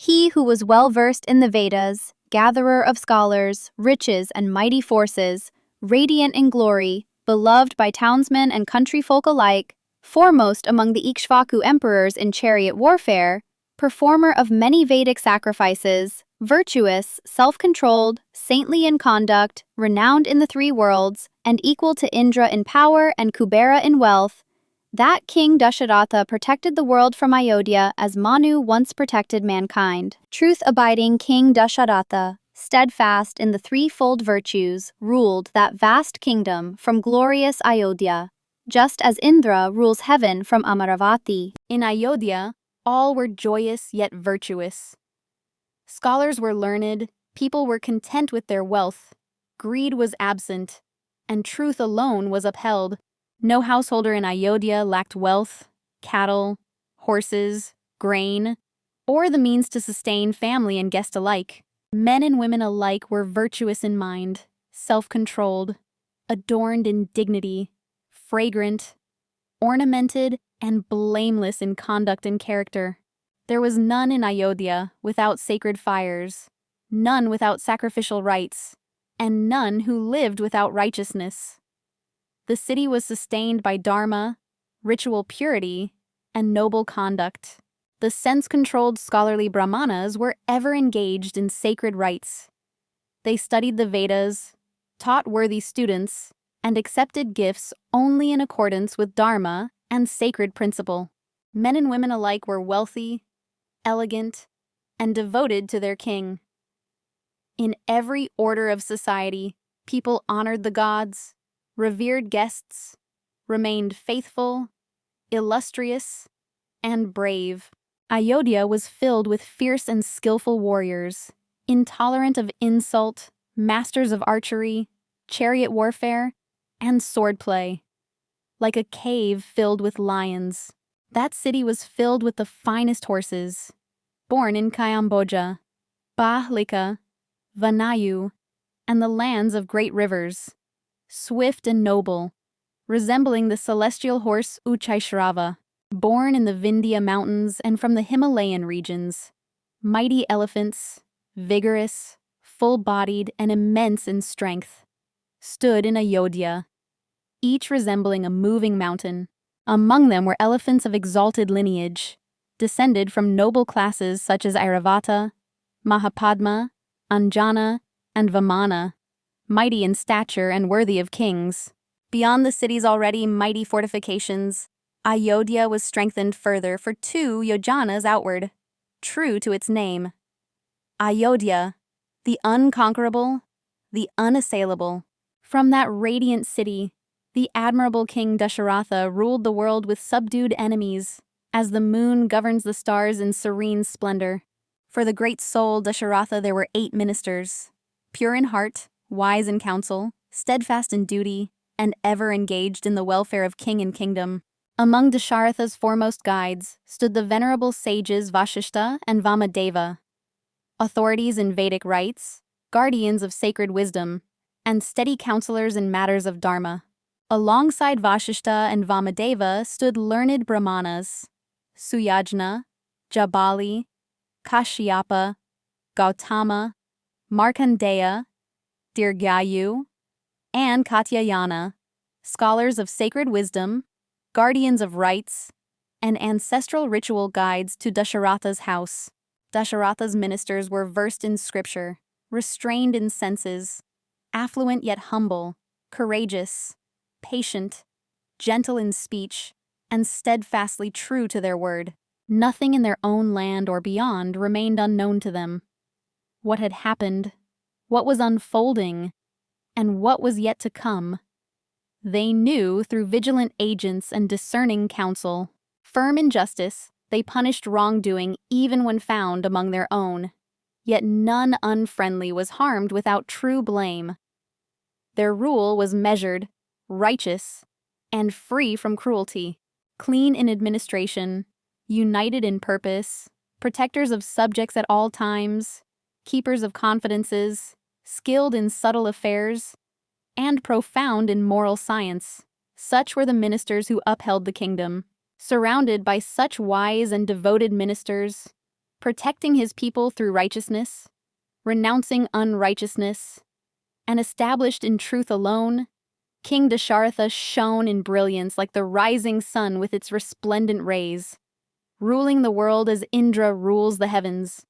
He who was well versed in the Vedas, gatherer of scholars, riches, and mighty forces, radiant in glory, beloved by townsmen and countryfolk alike, foremost among the Ikshvaku emperors in chariot warfare, performer of many Vedic sacrifices, virtuous, self-controlled, saintly in conduct, renowned in the three worlds, and equal to Indra in power and Kubera in wealth, that King Dasharatha protected the world from Ayodhya as Manu once protected mankind. Truth-abiding King Dasharatha, steadfast in the threefold virtues, ruled that vast kingdom from glorious Ayodhya, just as Indra rules heaven from Amaravati. In Ayodhya, all were joyous yet virtuous. Scholars were learned, people were content with their wealth, greed was absent, and truth alone was upheld. No householder in Ayodhya lacked wealth, cattle, horses, grain, or the means to sustain family and guest alike. Men and women alike were virtuous in mind, self-controlled, adorned in dignity, fragrant, ornamented, and blameless in conduct and character. There was none in Ayodhya without sacred fires, none without sacrificial rites, and none who lived without righteousness. The city was sustained by dharma, ritual purity, and noble conduct. The sense-controlled scholarly brahmanas were ever engaged in sacred rites. They studied the Vedas, taught worthy students, and accepted gifts only in accordance with dharma and sacred principle. Men and women alike were wealthy, elegant, and devoted to their king. In every order of society, people honored the gods, revered guests, remained faithful, illustrious, and brave. Ayodhya was filled with fierce and skillful warriors, intolerant of insult, masters of archery, chariot warfare, and swordplay. Like a cave filled with lions, that city was filled with the finest horses, born in Kayamboja, Bahlika, Vanayu, and the lands of great rivers, swift and noble, resembling the celestial horse Uchaishrava, born in the Vindhya mountains and from the Himalayan regions. Mighty elephants, vigorous, full-bodied, and immense in strength, stood in Ayodhya, each resembling a moving mountain. Among them were elephants of exalted lineage, descended from noble classes such as Airavata, Mahapadma, Anjana, and Vamana, mighty in stature and worthy of kings. Beyond the city's already mighty fortifications, Ayodhya was strengthened further for 2 yojanas outward, true to its name. Ayodhya, the unconquerable, the unassailable. From that radiant city, the admirable King Dasharatha ruled the world with subdued enemies, as the moon governs the stars in serene splendor. For the great soul Dasharatha there were 8 ministers, pure in heart, wise in counsel, steadfast in duty, and ever engaged in the welfare of king and kingdom. Among Dasharatha's foremost guides stood the venerable sages Vashishta and Vamadeva, authorities in Vedic rites, guardians of sacred wisdom, and steady counselors in matters of dharma. Alongside Vashishta and Vamadeva stood learned brahmanas, Suyajna, Jabali, Kashyapa, Gautama, Markandeya, Dirghayu, and Katyayana, scholars of sacred wisdom, guardians of rites, and ancestral ritual guides to Dasharatha's house. Dasharatha's ministers were versed in scripture, restrained in senses, affluent yet humble, courageous, patient, gentle in speech, and steadfastly true to their word. Nothing in their own land or beyond remained unknown to them. What had happened, what was unfolding, and what was yet to come, they knew through vigilant agents and discerning counsel. Firm in justice, they punished wrongdoing even when found among their own. Yet none unfriendly was harmed without true blame. Their rule was measured, righteous, and free from cruelty. Clean in administration, united in purpose, protectors of subjects at all times, keepers of confidences, skilled in subtle affairs, and profound in moral science. Such were the ministers who upheld the kingdom. Surrounded by such wise and devoted ministers, protecting his people through righteousness, renouncing unrighteousness, and established in truth alone, King Dasharatha shone in brilliance like the rising sun with its resplendent rays, ruling the world as Indra rules the heavens.